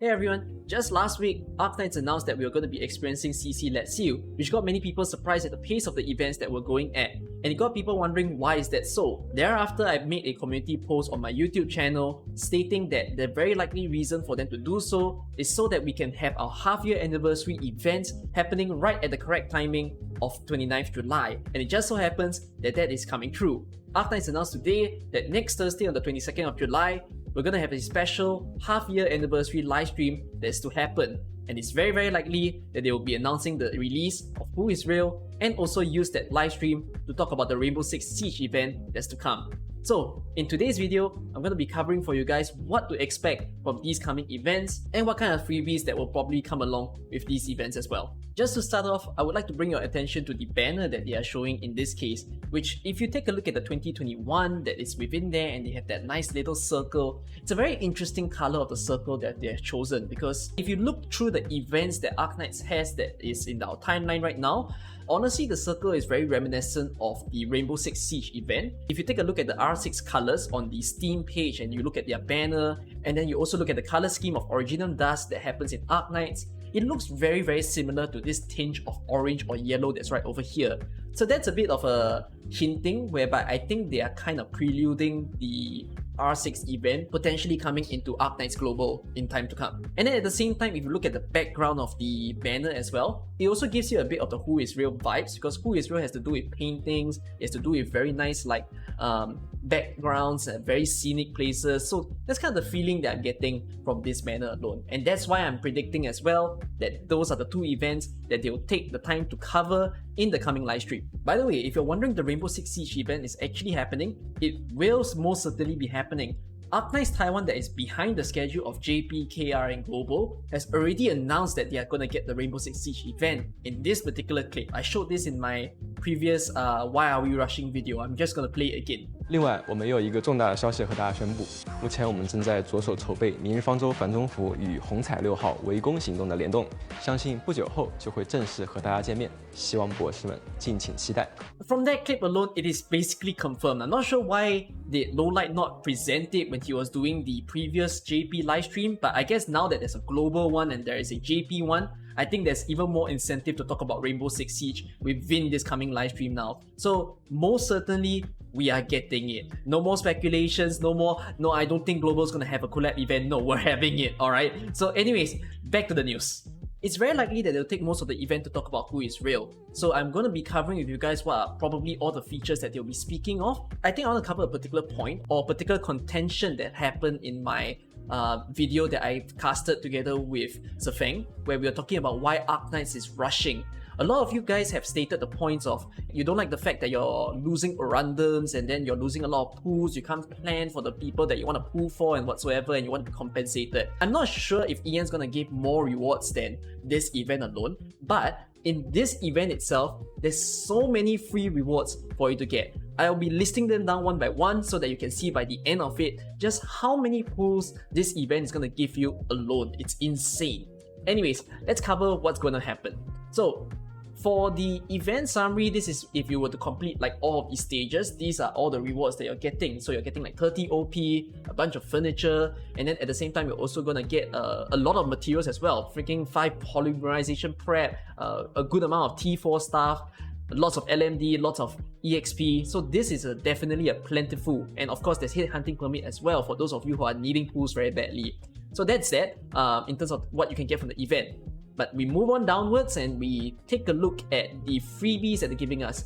Hey everyone, just last week, Arknights announced that we were going to be experiencing CC-led seal, which got many people surprised at the pace of the events that we're going at, and it got people wondering why is that so. Thereafter, I made a community post on my YouTube channel stating that the very likely reason for them to do so is so that we can have our half-year anniversary events happening right at the correct timing of 29th July, and it just so happens that that is coming true. Arknights announced today that next Thursday on the 22nd of July, we're gonna have a special half-year anniversary live stream that's to happen, and it's very likely that they will be announcing the release of Who is Real and also use that live stream to talk about the Rainbow Six Siege event that's to come. So, in today's video, I'm going to be covering for you guys what to expect from these coming events and what kind of freebies that will probably come along with these events as well. Just to start off, I would like to bring your attention to the banner that they are showing in this case, which if you take a look at the 2021 that is within there and they have that nice little circle, it's a very interesting color of the circle that they have chosen, because if you look through the events that Arknights has that is in our timeline right now, honestly, the circle is very reminiscent of the Rainbow Six Siege event. If you take a look at the R6 colors on the Steam page and you look at their banner, and then you also look at the color scheme of Original Dust that happens in Arknights, it looks very similar to this tinge of orange or yellow that's right over here. So that's a bit of a hinting whereby I think they are kind of preluding the R6 event potentially coming into Arknights Global in time to come. And then at the same time, if you look at the background of the banner as well, it also gives you a bit of the Who is Real vibes, because Who is Real has to do with paintings, it has to do with very nice backgrounds and very scenic places. So that's kind of the feeling that I'm getting from this banner alone. And that's why I'm predicting as well that those are the two events that they will take the time to cover in the coming live stream. By the way, if you're wondering, the Rainbow Six Siege event is actually happening. It will most certainly be happening. Arknights Taiwan, that is behind the schedule of JP, KR and Global, has already announced that they are going to get the Rainbow Six Siege event in this particular clip. I showed this in my previous Why Are We Rushing video. I'm just going to play it again. 另外，我们也有一个重大的消息和大家宣布。目前我们正在着手筹备《明日方舟》反中服与红彩6号围攻行动的联动，相信不久后就会正式和大家见面。希望博士们敬请期待。From that clip alone, it is basically confirmed. I'm not sure why did Lowlight not present it when he was doing the previous JP live stream, but I guess now that there's a global one and there is a JP one, I think there's even more incentive to talk about Rainbow Six Siege within this coming live stream now. So most certainly, we are getting it. No more speculations, no, I don't think Global's gonna have a collab event. No, we're having it, alright? So anyways, back to the news. It's very likely that they'll take most of the event to talk about Who is Real. So I'm going to be covering with you guys what are probably all the features that they'll be speaking of. I think I want to cover a particular point or particular contention that happened in my video that I casted together with Zafeng, where we were talking about why Arknights is rushing. A lot of you guys have stated the points of you don't like the fact that you're losing randoms and then you're losing a lot of pools, you can't plan for the people that you want to pool for and whatsoever, and you want to be compensated. I'm not sure if Ian's gonna give more rewards than this event alone, but in this event itself, there's so many free rewards for you to get. I'll be listing them down one by one so that you can see by the end of it just how many pools this event is gonna give you alone. It's insane. Anyways, let's cover what's gonna happen. So, for the event summary, this is if you were to complete like all of these stages, these are all the rewards that you're getting. So you're getting like 30 OP, a bunch of furniture, and then at the same time, you're also gonna get a lot of materials as well. Freaking 5 polymerization prep, a good amount of T4 stuff, lots of LMD, lots of EXP. So this is definitely a plentiful. And of course, there's hit hunting permit as well for those of you who are needing pools very badly. So that's that in terms of what you can get from the event. But we move on downwards and we take a look at the freebies that they're giving us.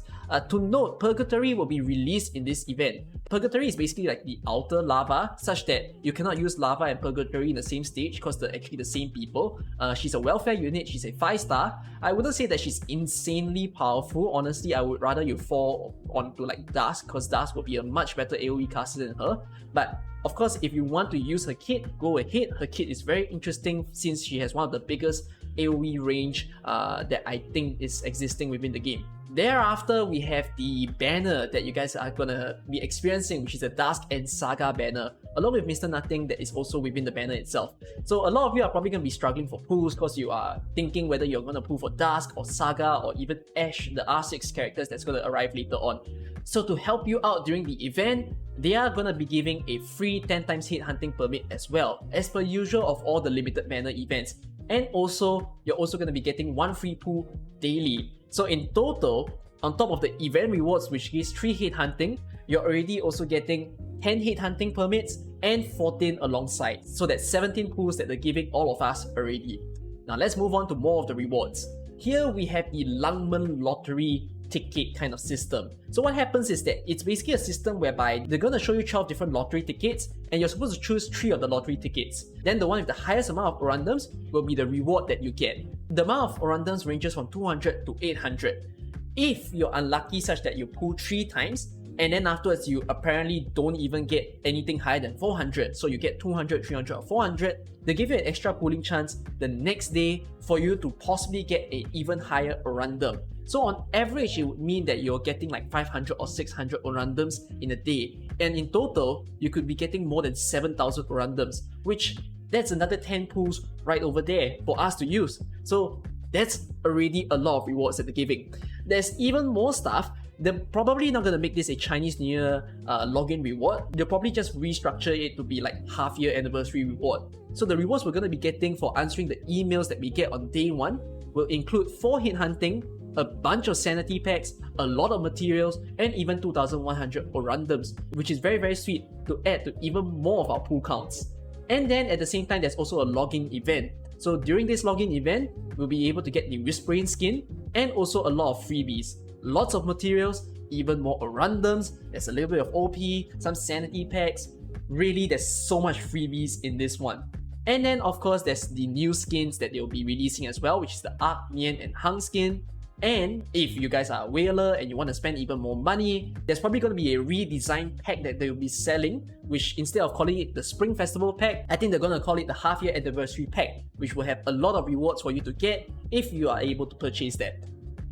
To note, Purgatory will be released in this event. Purgatory is basically like the outer lava, such that you cannot use lava and Purgatory in the same stage because they're actually the same people. She's a welfare unit, she's a 5-star. I wouldn't say that she's insanely powerful. Honestly, I would rather you fall onto like Dusk, because Dusk will be a much better AoE caster than her. But of course, if you want to use her kit, go ahead. Her kit is very interesting since she has one of the biggest AoE range that I think is existing within the game. Thereafter, we have the banner that you guys are gonna be experiencing, which is the Dusk and Saga banner. along with Mr. Nothing that is also within the banner itself. So a lot of you are probably going to be struggling for pulls because you are thinking whether you're going to pull for Dusk or Saga or even Ash, the R6 characters that's going to arrive later on. So to help you out during the event, they are going to be giving a free 10 times hit hunting permit as well, as per usual of all the limited banner events. And also, you're also going to be getting 1 free pull daily. So in total, on top of the event rewards which gives 3 hit hunting, you're already also getting 10 hit hunting permits and 14 alongside. So that's 17 pulls that they're giving all of us already. Now let's move on to more of the rewards. Here we have the Langman lottery ticket kind of system. So what happens is that it's basically a system whereby they're going to show you 12 different lottery tickets and you're supposed to choose 3 of the lottery tickets. Then the one with the highest amount of orundums will be the reward that you get. The amount of orundums ranges from 200 to 800. If you're unlucky such that you pull 3 times and then afterwards you apparently don't even get anything higher than 400, so you get 200, 300 or 400, they give you an extra pulling chance the next day for you to possibly get an even higher orundum. So on average, it would mean that you're getting like 500 or 600 orundums in a day. And in total, you could be getting more than 7,000 orundums, which that's another 10 pulls right over there for us to use. So that's already a lot of rewards that they're giving. There's even more stuff. They're probably not going to make this a Chinese New Year login reward. They'll probably just restructure it to be like half-year anniversary reward. So the rewards we're going to be getting for answering the emails that we get on day 1 will include 4 hit hunting, a bunch of sanity packs, a lot of materials, and even 2,100 orundums, which is very, very sweet to add to even more of our pool counts. And then at the same time, there's also a login event. So during this login event, we'll be able to get the Whispering skin and also a lot of freebies. Lots of materials, even more orundums, there's a little bit of OP, some sanity packs. Really, there's so much freebies in this one. And then of course, there's the new skins that they'll be releasing as well, which is the Ark, Nian and Hung skin. And if you guys are a whaler and you want to spend even more money, there's probably going to be a redesigned pack that they'll be selling, which instead of calling it the Spring Festival pack, I think they're going to call it the half-year anniversary pack, which will have a lot of rewards for you to get if you are able to purchase that.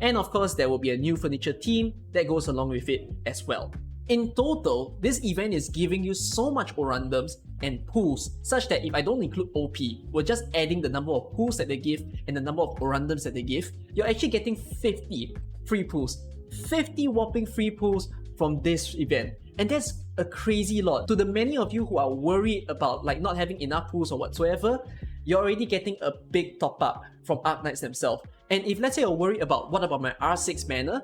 And of course, there will be a new furniture theme that goes along with it as well. In total, this event is giving you so much orundums and pulls such that if I don't include OP, we're just adding the number of pulls that they give and the number of orundums that they give, you're actually getting 50 free pulls. 50 whopping free pulls from this event. And that's a crazy lot. To the many of you who are worried about like not having enough pulls or whatsoever, you're already getting a big top up from Arknights themselves. And if let's say you're worried about what about my R6 banner,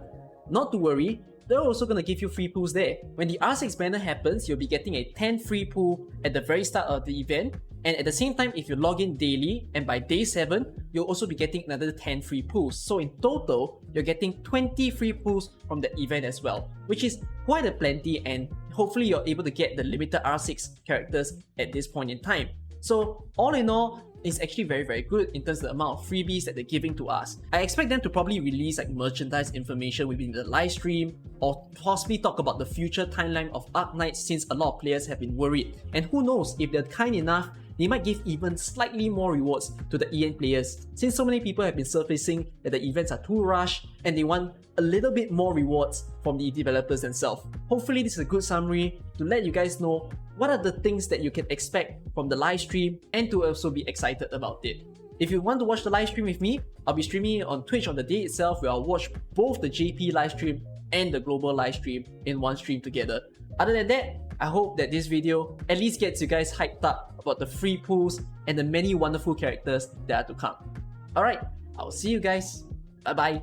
not to worry, they're also going to give you free pulls there. When the R6 banner happens, you'll be getting a 10 free pull at the very start of the event. And at the same time, if you log in daily and by day 7, you'll also be getting another 10 free pulls. So in total, you're getting 20 free pulls from the event as well, which is quite a plenty, and hopefully you're able to get the limited R6 characters at this point in time. So all in all, it's actually very, very good in terms of the amount of freebies that they're giving to us. I expect them to probably release like merchandise information within the live stream, or possibly talk about the future timeline of Arknights, since a lot of players have been worried. And who knows, if they're kind enough, they might give even slightly more rewards to the EN players, since so many people have been surfacing that the events are too rushed and they want a little bit more rewards from the developers themselves. Hopefully this is a good summary to let you guys know what are the things that you can expect from the live stream and to also be excited about it. If you want to watch the live stream with me, I'll be streaming it on Twitch on the day itself, where I'll watch both the JP live stream and the global live stream in one stream together. Other than that, I hope that this video at least gets you guys hyped up about the free pools and the many wonderful characters that are to come. Alright, I'll see you guys. Bye bye.